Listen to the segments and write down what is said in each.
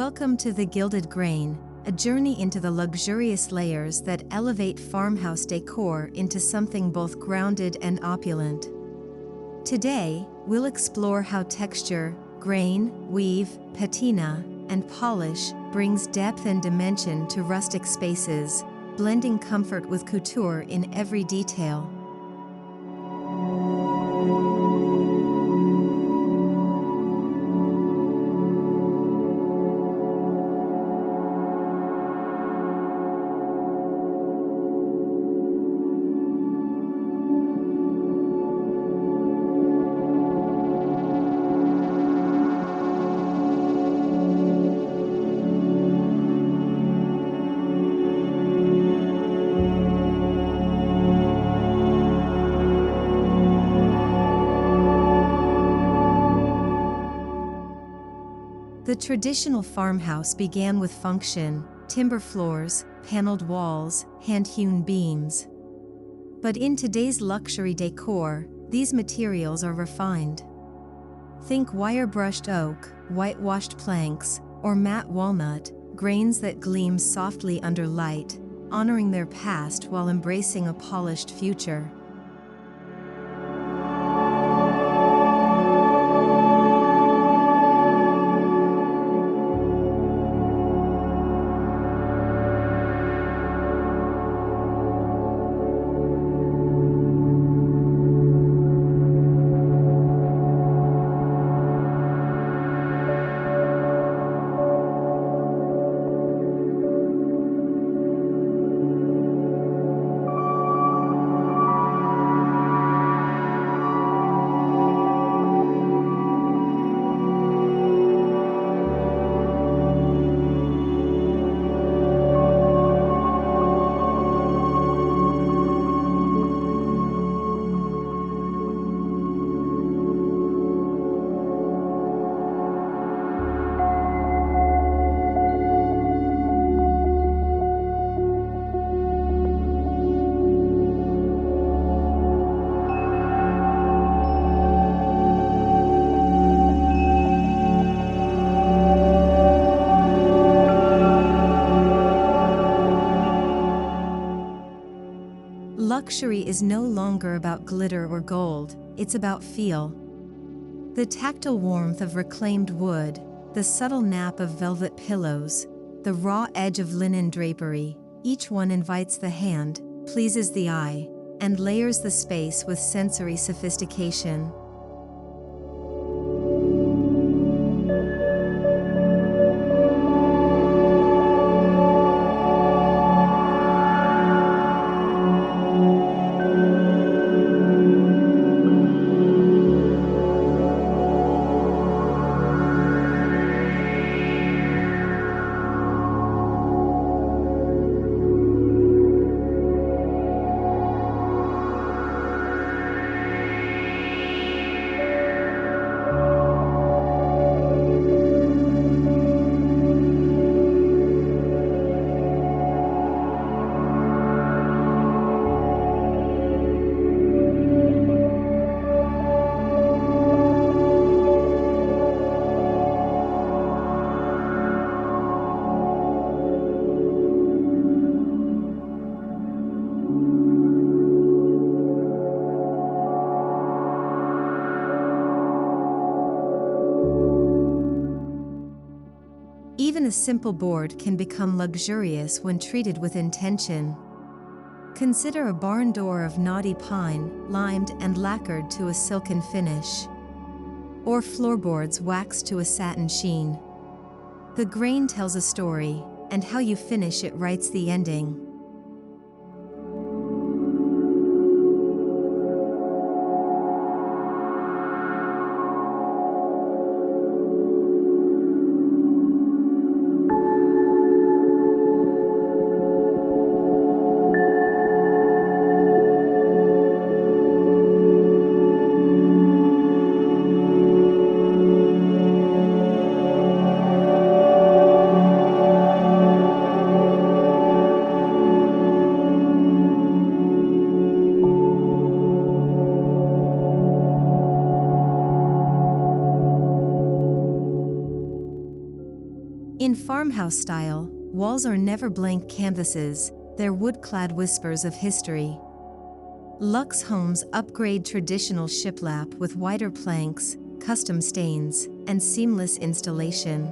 Welcome to the Gilded Grain, a journey into the luxurious layers that elevate farmhouse decor into something both grounded and opulent. Today, we'll explore how texture, grain, weave, patina, and polish brings depth and dimension to rustic spaces, blending comfort with couture in every detail. The traditional farmhouse began with function: timber floors, paneled walls, hand-hewn beams. But in today's luxury decor, these materials are refined. Think wire-brushed oak, whitewashed planks, or matte walnut, grains that gleam softly under light, honoring their past while embracing a polished future. Luxury is no longer about glitter or gold, it's about feel. The tactile warmth of reclaimed wood, the subtle nap of velvet pillows, the raw edge of linen drapery, each one invites the hand, pleases the eye, and layers the space with sensory sophistication. Even a simple board can become luxurious when treated with intention. Consider a barn door of knotty pine, limed and lacquered to a silken finish. Or floorboards waxed to a satin sheen. The grain tells a story, and how you finish it writes the ending. In farmhouse style, walls are never blank canvases, they're wood-clad whispers of history. Luxe homes upgrade traditional shiplap with wider planks, custom stains, and seamless installation.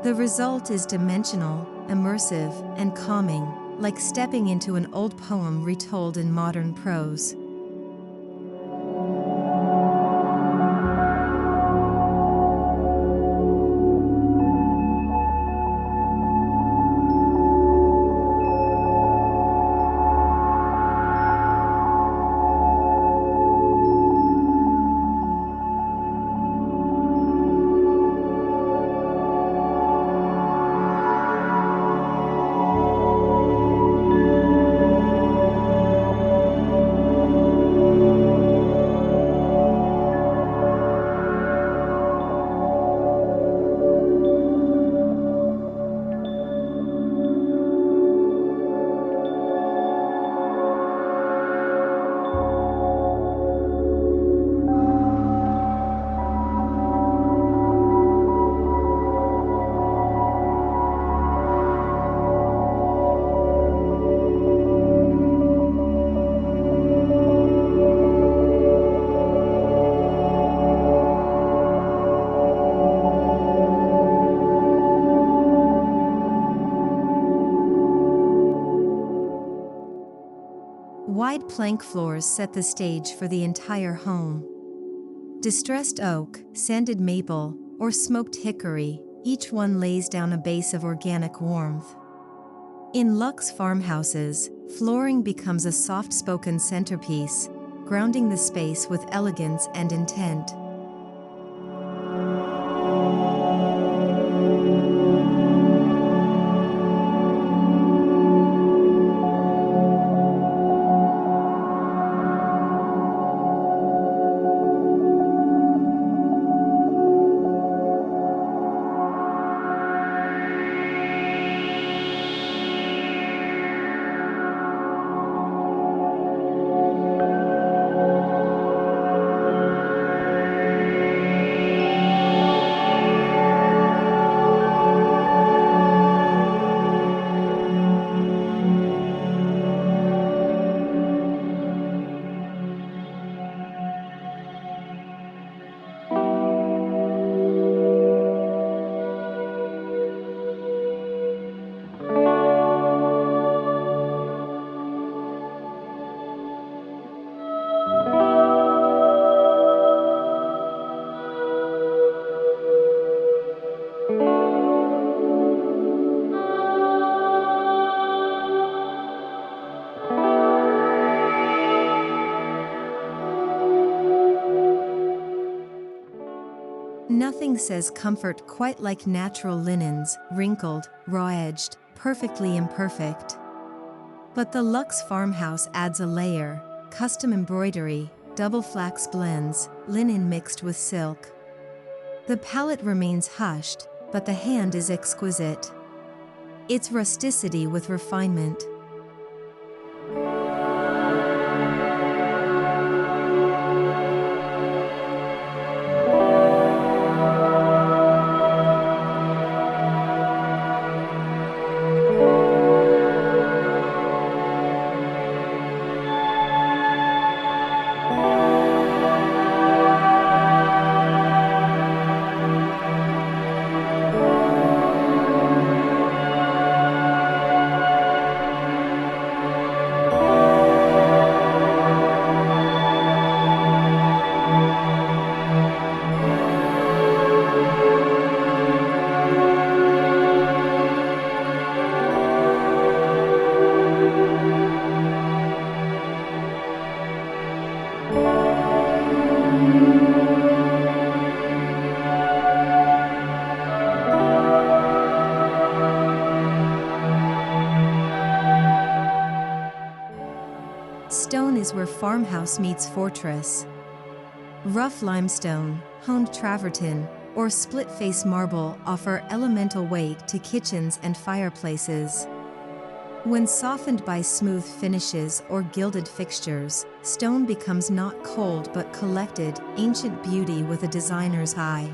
The result is dimensional, immersive, and calming, like stepping into an old poem retold in modern prose. Wide plank floors set the stage for the entire home. Distressed oak, sanded maple, or smoked hickory, each one lays down a base of organic warmth. In luxe farmhouses, flooring becomes a soft-spoken centerpiece, grounding the space with elegance and intent. Nothing says comfort quite like natural linens, wrinkled, raw-edged, perfectly imperfect. But the luxe farmhouse adds a layer: custom embroidery, double flax blends, linen mixed with silk. The palette remains hushed, but the hand is exquisite. It's rusticity with refinement. Stone is where farmhouse meets fortress. Rough limestone, honed travertine, or split-face marble offer elemental weight to kitchens and fireplaces. When softened by smooth finishes or gilded fixtures, stone becomes not cold but collected, ancient beauty with a designer's eye.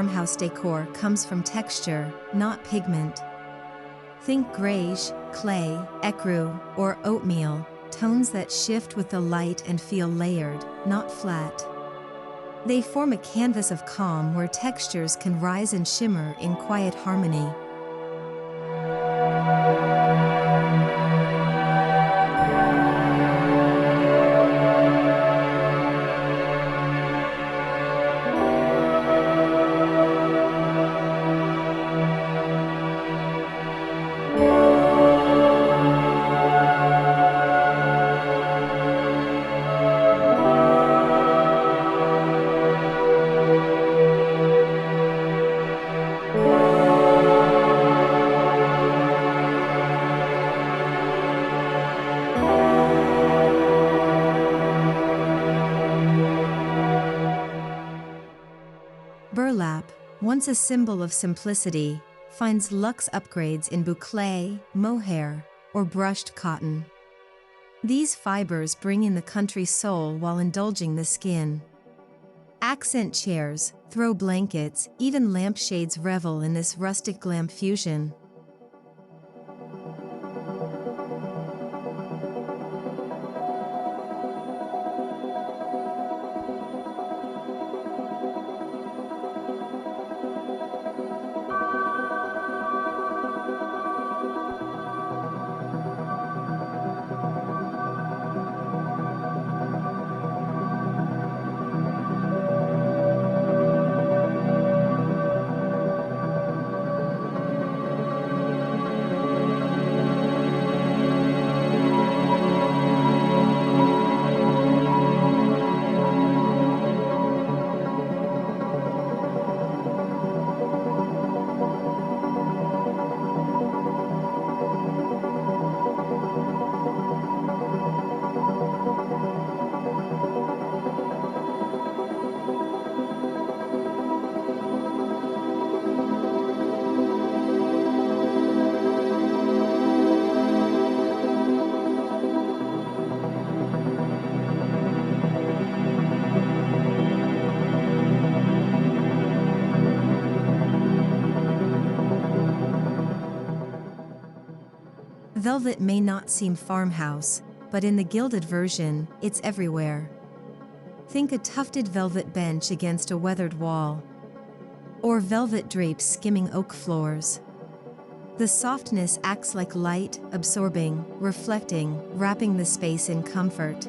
farmhouse decor comes from texture, not pigment. Think greige, clay, ecru, or oatmeal, tones that shift with the light and feel layered, not flat. They form a canvas of calm where textures can rise and shimmer in quiet harmony. Burlap, once a symbol of simplicity, finds luxe upgrades in bouclé, mohair, or brushed cotton. These fibers bring in the country soul while indulging the skin. Accent chairs, throw blankets, even lampshades revel in this rustic glam fusion. Velvet may not seem farmhouse, but in the gilded version, it's everywhere. Think a tufted velvet bench against a weathered wall. Or velvet drapes skimming oak floors. The softness acts like light, absorbing, reflecting, wrapping the space in comfort.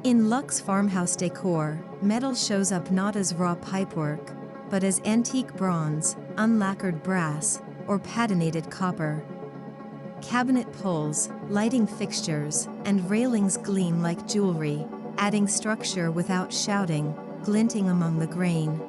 In luxe farmhouse decor, metal shows up not as raw pipework, but as antique bronze, unlacquered brass, or patinated copper. Cabinet pulls, lighting fixtures, and railings gleam like jewelry, adding structure without shouting, glinting among the grain.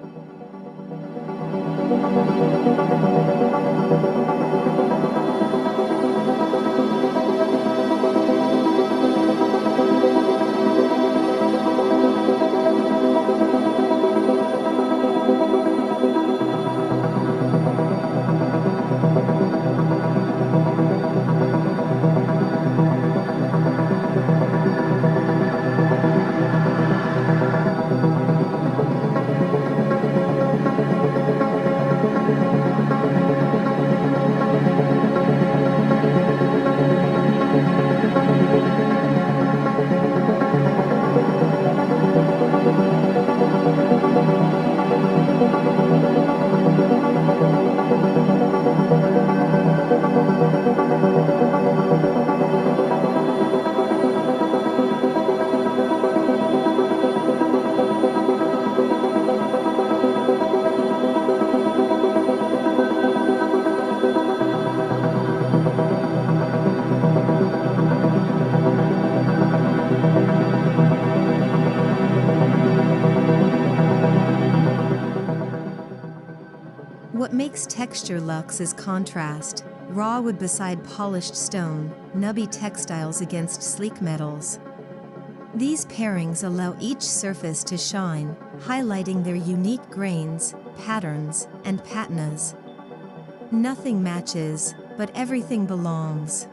makes texture luxe as contrast, raw wood beside polished stone, nubby textiles against sleek metals. These pairings allow each surface to shine, highlighting their unique grains, patterns, and patinas. Nothing matches, but everything belongs.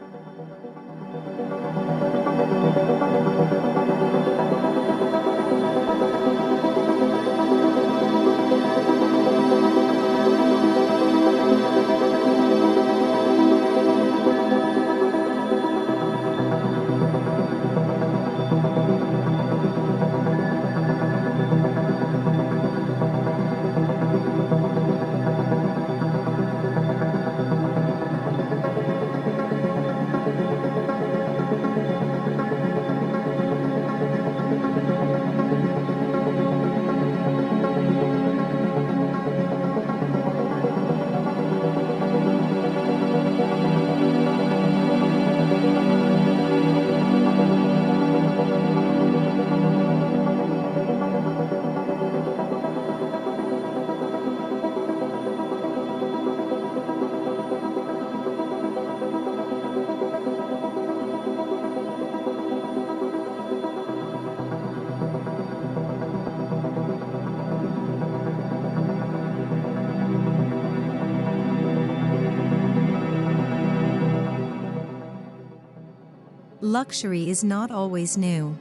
Luxury is not always new.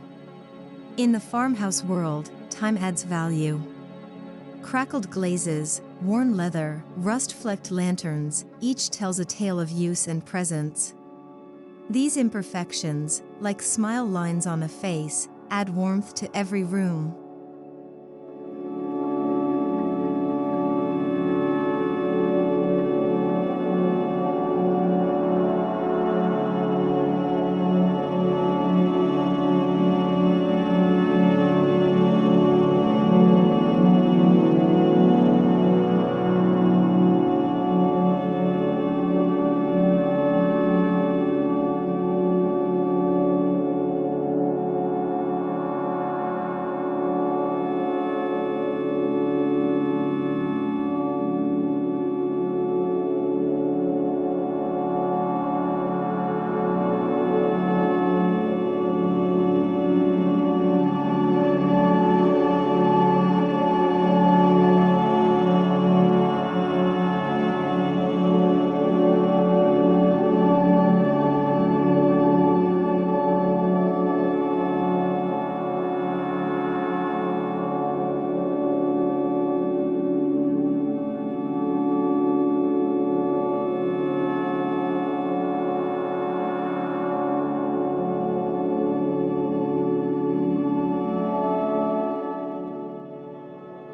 In the farmhouse world, time adds value. Crackled glazes, worn leather, rust-flecked lanterns, each tells a tale of use and presence. These imperfections, like smile lines on a face, add warmth to every room.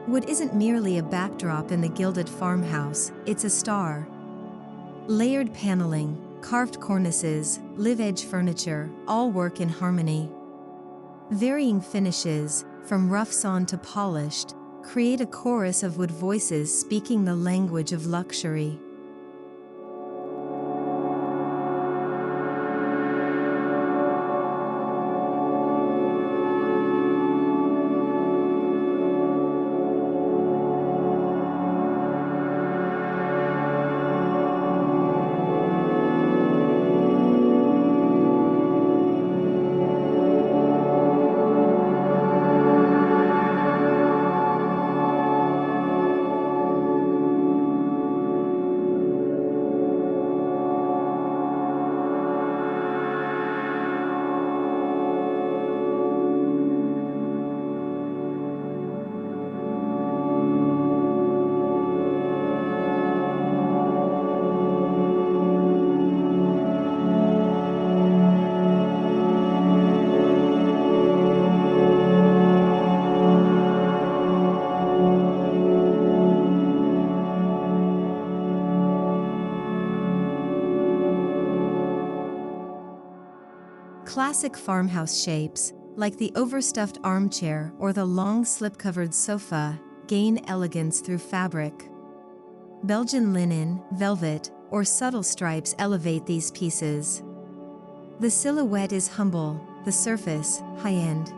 Wood isn't merely a backdrop in the gilded farmhouse, it's a star. Layered paneling, carved cornices, live-edge furniture, all work in harmony. Varying finishes, from rough sawn to polished, create a chorus of wood voices speaking the language of luxury. Classic farmhouse shapes, like the overstuffed armchair or the long slip-covered sofa, gain elegance through fabric. Belgian linen, velvet, or subtle stripes elevate these pieces. The silhouette is humble, the surface, high-end.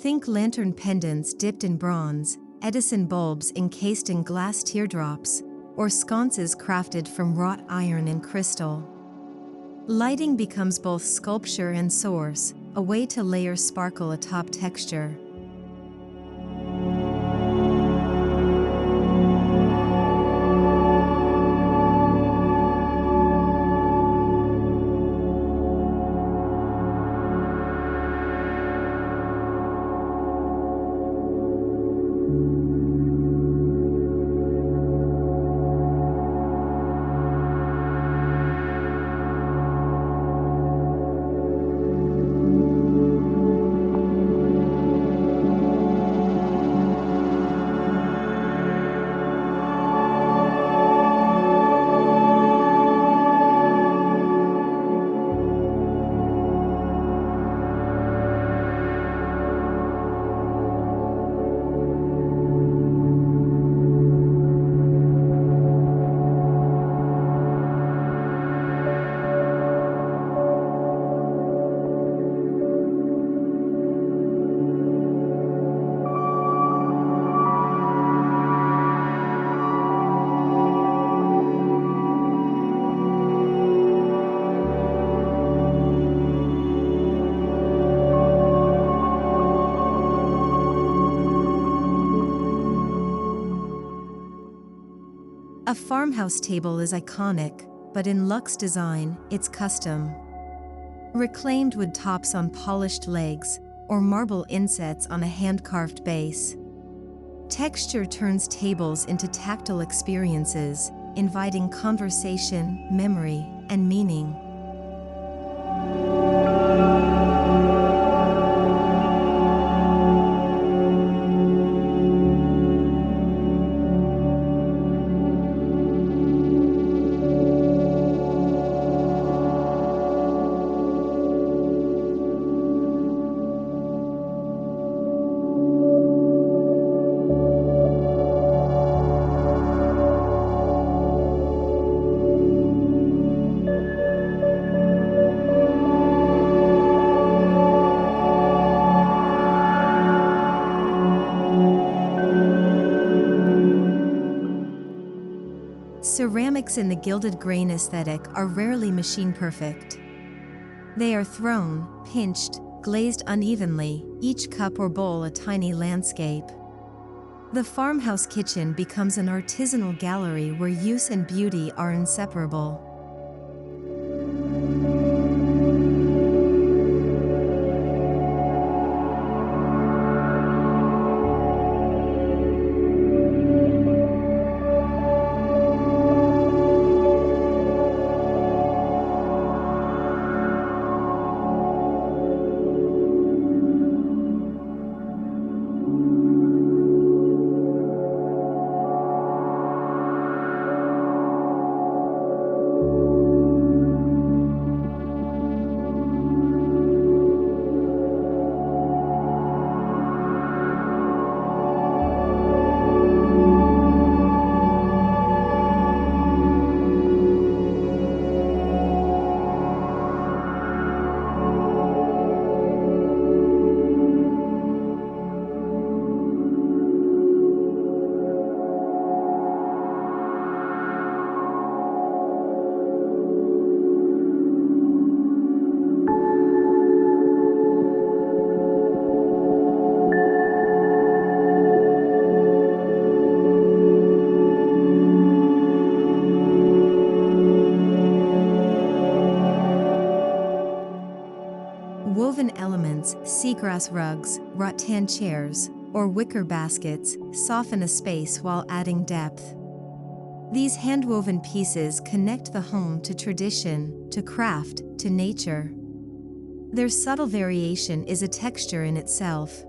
Think lantern pendants dipped in bronze, Edison bulbs encased in glass teardrops, or sconces crafted from wrought iron and crystal. Lighting becomes both sculpture and source, a way to layer sparkle atop texture. A farmhouse table is iconic, but in luxe design, it's custom. Reclaimed wood tops on polished legs, or marble insets on a hand-carved base. Texture turns tables into tactile experiences, inviting conversation, memory, and meaning. Ceramics in the gilded grain aesthetic are rarely machine-perfect. They are thrown, pinched, glazed unevenly, each cup or bowl a tiny landscape. The farmhouse kitchen becomes an artisanal gallery where use and beauty are inseparable. Woven elements, seagrass rugs, rattan chairs, or wicker baskets soften a space while adding depth. These hand-woven pieces connect the home to tradition, to craft, to nature. Their subtle variation is a texture in itself.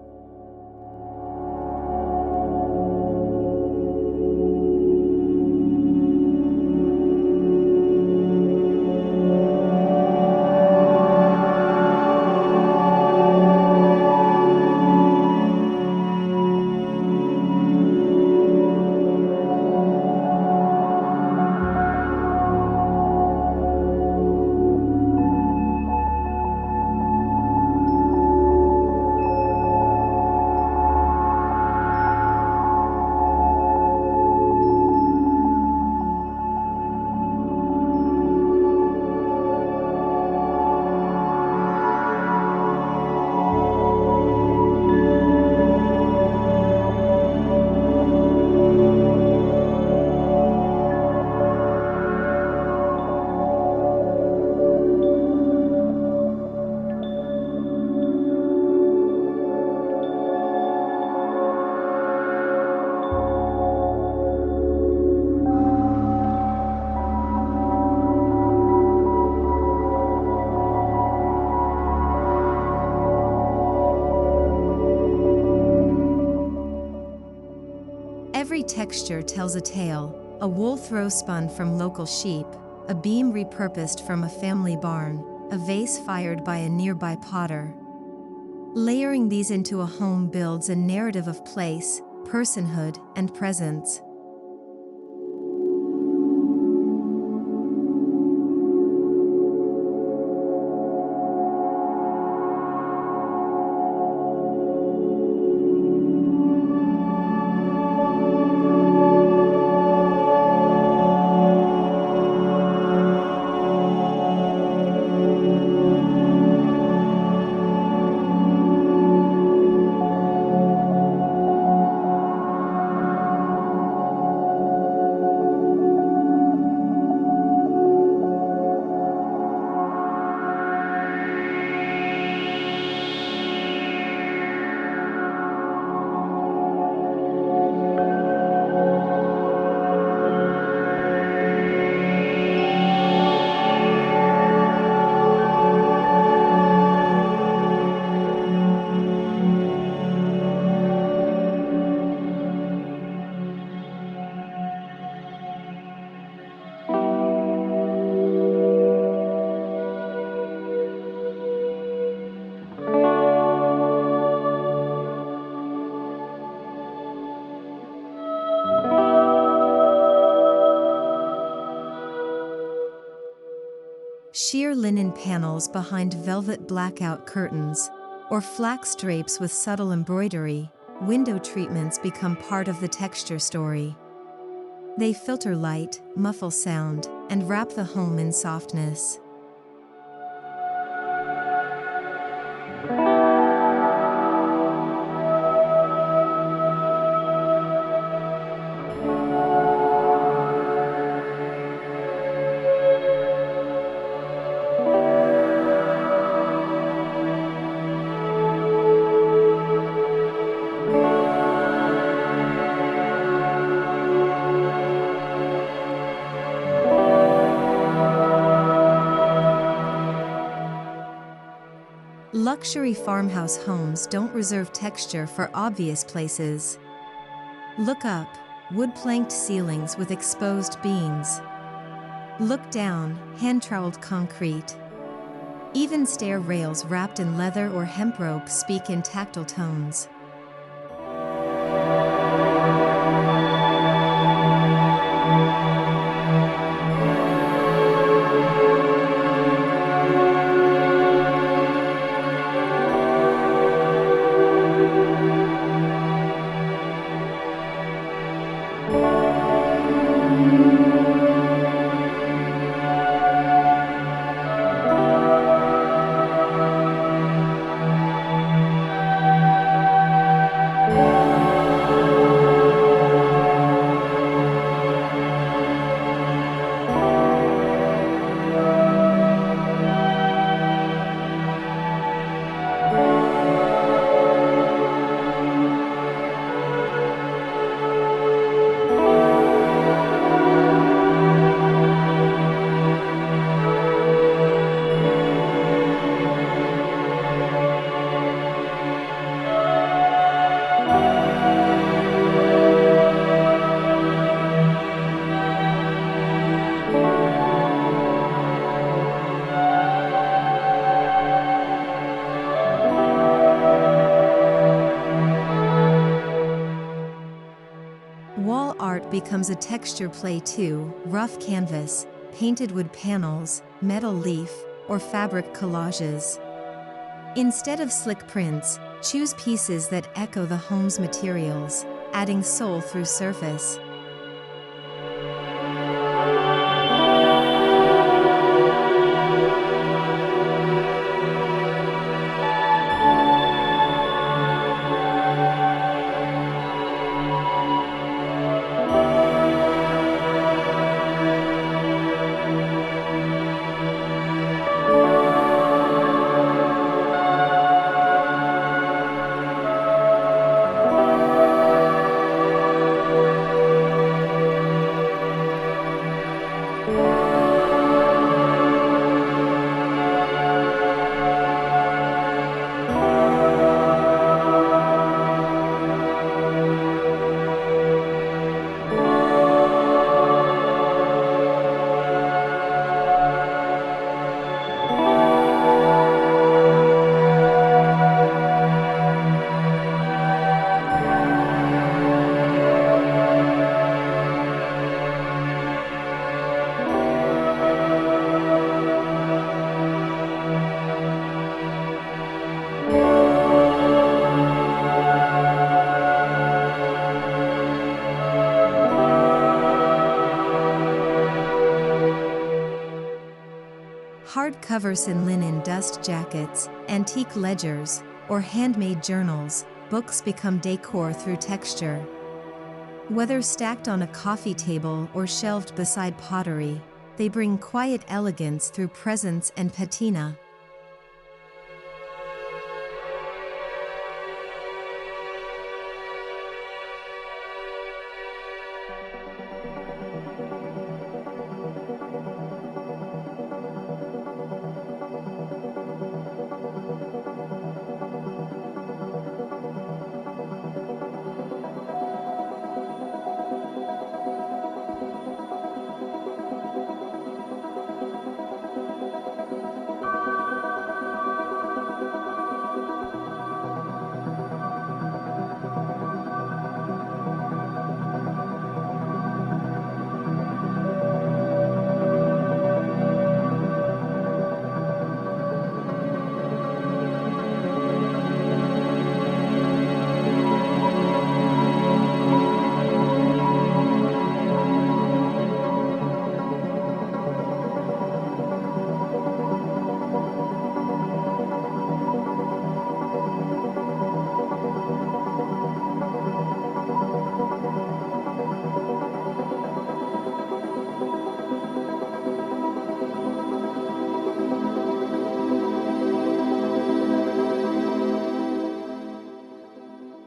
texture tells a tale, a wool throw spun from local sheep, a beam repurposed from a family barn, a vase fired by a nearby potter. Layering these into a home builds a narrative of place, personhood, and presence. Sheer linen panels behind velvet blackout curtains, or flax drapes with subtle embroidery, window treatments become part of the texture story. They filter light, muffle sound, and wrap the home in softness. Luxury farmhouse homes don't reserve texture for obvious places. Look up, wood-planked ceilings with exposed beams. Look down, hand-troweled concrete. Even stair rails wrapped in leather or hemp rope speak in tactile tones. Wall art becomes a texture play too: rough canvas, painted wood panels, metal leaf, or fabric collages. Instead of slick prints, choose pieces that echo the home's materials, adding soul through surface. Hardcovers in linen dust jackets, antique ledgers, or handmade journals, books become decor through texture. Whether stacked on a coffee table or shelved beside pottery, they bring quiet elegance through presence and patina.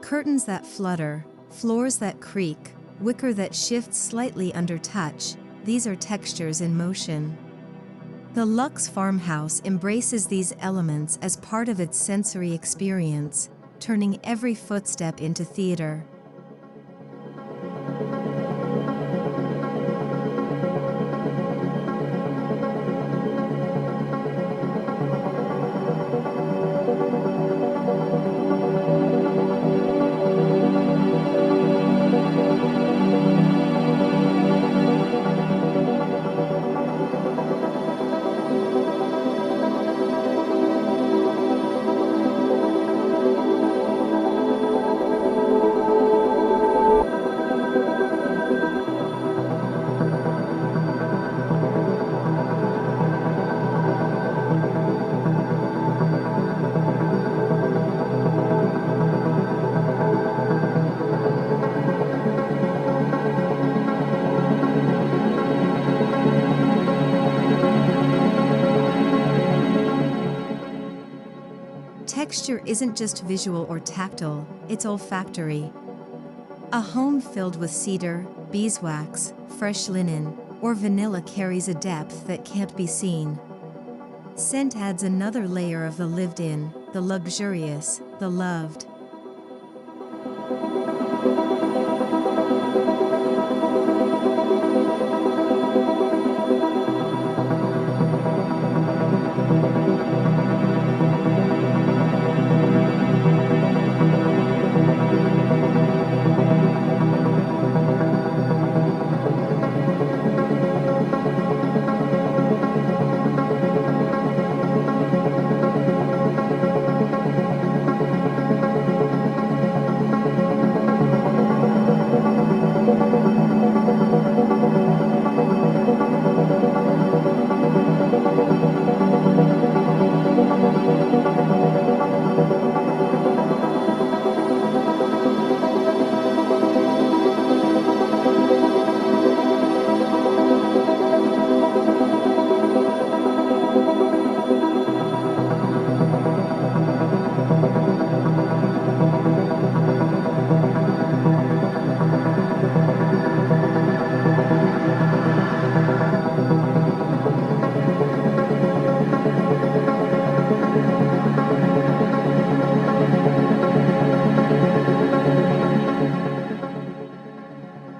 Curtains that flutter, floors that creak, wicker that shifts slightly under touch, these are textures in motion. The luxe farmhouse embraces these elements as part of its sensory experience, turning every footstep into theater. Texture isn't just visual or tactile, it's olfactory. A home filled with cedar, beeswax, fresh linen, or vanilla carries a depth that can't be seen. Scent adds another layer of the lived in, the luxurious, the loved.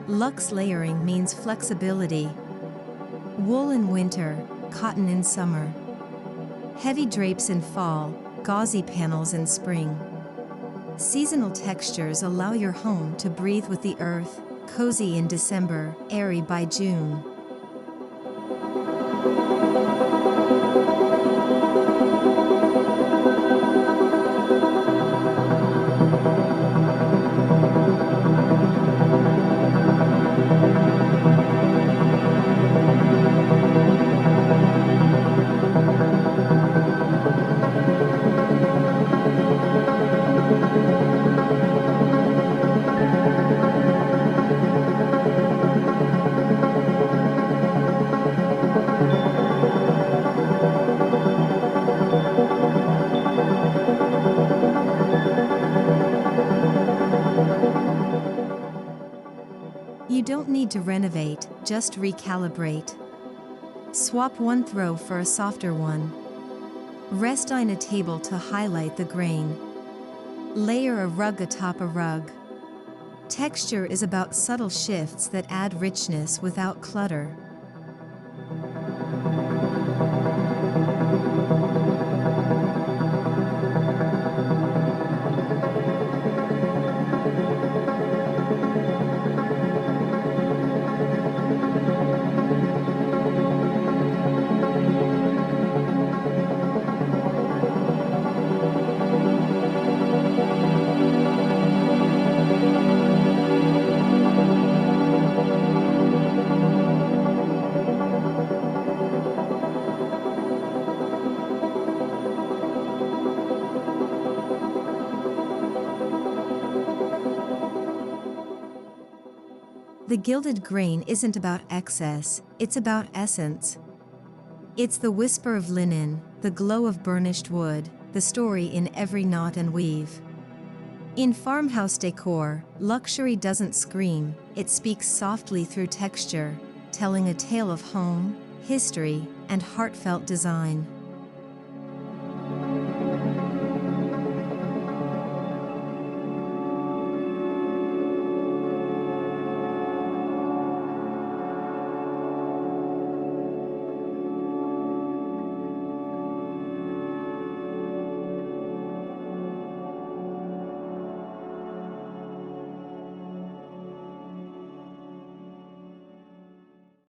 Luxe layering means flexibility. Wool in winter, cotton in summer. Heavy drapes in fall, gauzy panels in spring. Seasonal textures allow your home to breathe with the earth, cozy in December, airy by June. need to renovate, just recalibrate. Swap one throw for a softer one. Rest on a table to highlight the grain. Layer a rug atop a rug. Texture is about subtle shifts that add richness without clutter. The gilded grain isn't about excess, it's about essence. It's the whisper of linen, the glow of burnished wood, the story in every knot and weave. In farmhouse decor, luxury doesn't scream, it speaks softly through texture, telling a tale of home, history, and heartfelt design.